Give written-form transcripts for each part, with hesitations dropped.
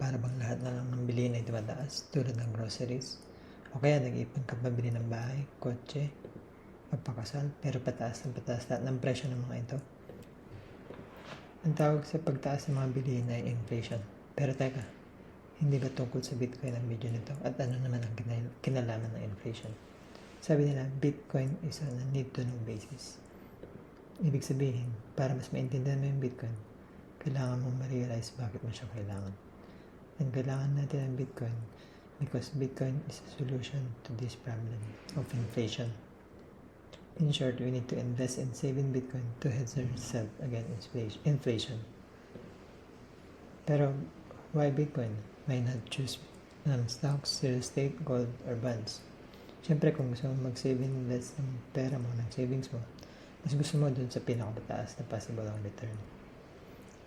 para bang lahat na lang ng bilihin ay tumataas tulad ng groceries? O kaya nag-ipon ka pabili ng bahay, kotse, magpakasal, pero pataas lahat ng presyo ng mga ito? Ang tawag sa pagtaas ng mga bilihin ay inflation. Pero teka, hindi ba tungkol sa Bitcoin ang video nito? At ano naman ang kinalaman ng inflation? Sabi nila, Bitcoin is on a need-to-know basis. Ibig sabihin, para mas maintindihan mo yung Bitcoin, kailangan mong ma-realize bakit mo siya kailangan. And kailangan natin ang Bitcoin because Bitcoin is a solution to this problem of inflation. In short, we need to invest in saving Bitcoin to hedge ourselves against inflation. Pero why Bitcoin? Why not choose stocks, real estate, gold, or bonds? Siyempre, kung gusto mo mag-save invest ng pera mo, ng savings mo, mas gusto mo dun sa pinakamataas na possible ang return.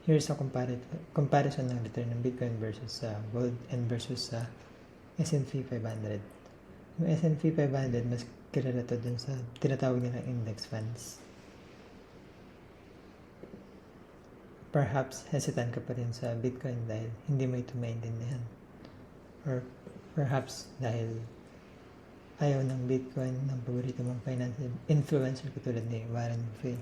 Here's a comparison ng return ng Bitcoin versus sa gold and versus sa S&P 500. Yung S&P 500, mas kilala to dun sa tinatawag nilang index funds. Perhaps hesitant ka pa rin sa Bitcoin dahil hindi mo ito maintindihan. Or perhaps dahil ayaw ng Bitcoin ng paborito mong financial influencer katulad ni Warren Buffett.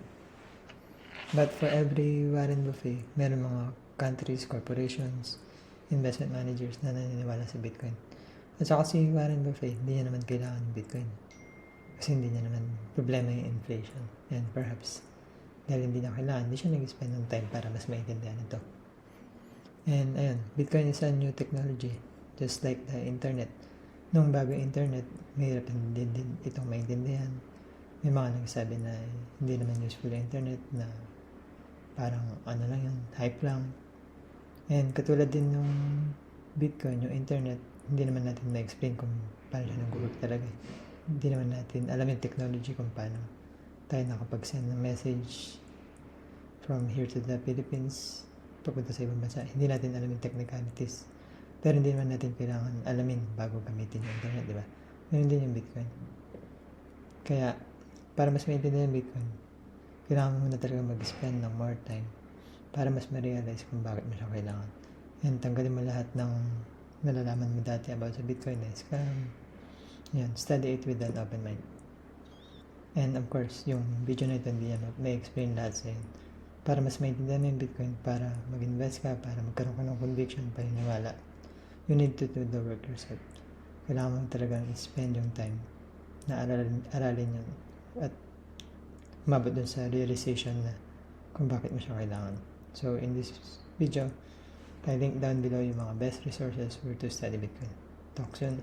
But for every Warren Buffett, meron mga countries, corporations, investment managers na naniniwala sa Bitcoin. At saka si Warren Buffett, hindi niya naman kailangan ng Bitcoin. Kasi hindi niya naman problema yung inflation. And perhaps, dahil hindi niya kailangan, hindi siya nag-spend ng time para mas maintindihan ito. And ayun, Bitcoin is a new technology, just like the internet. Nung bago yung internet, mahirap din itong maintindihan. May mga nagsabi na hindi naman useful yung internet, na parang ano lang yun, hype lang. And katulad din yung Bitcoin, yung internet, hindi naman natin ma-explain kung paano siya nag-work talaga. Hindi naman natin alam yung technology kung paano tayo nakapag-send ng message from here to the Philippines papunta sa ibang bansa. Hindi natin alam yung technicalities. Pero hindi naman natin kailangan alamin bago gamitin yung internet, di ba? Ganun din yung Bitcoin. Kaya, para mas maintindihan yung Bitcoin, kailangan mo na talaga mag-spend ng more time para mas ma-realize kung bakit mo siya kailangan. And tanggalin mo lahat ng nalalaman mo dati about sa Bitcoin na scam. Yan, study it with an open mind. And of course, yung video na ito hindi may explain lahat sa yun. Para mas maintindihan mo yung Bitcoin, para mag-invest ka, para magkaroon ka ng conviction, paniniwala, you need to do the work yourself. Kailangan mo talagang spend yung time na aralin yun at umabot dun sa realization na kung bakit mo siya kailangan. So in this video, I link down below yung mga best resources where to study Bitcoin. Talk soon.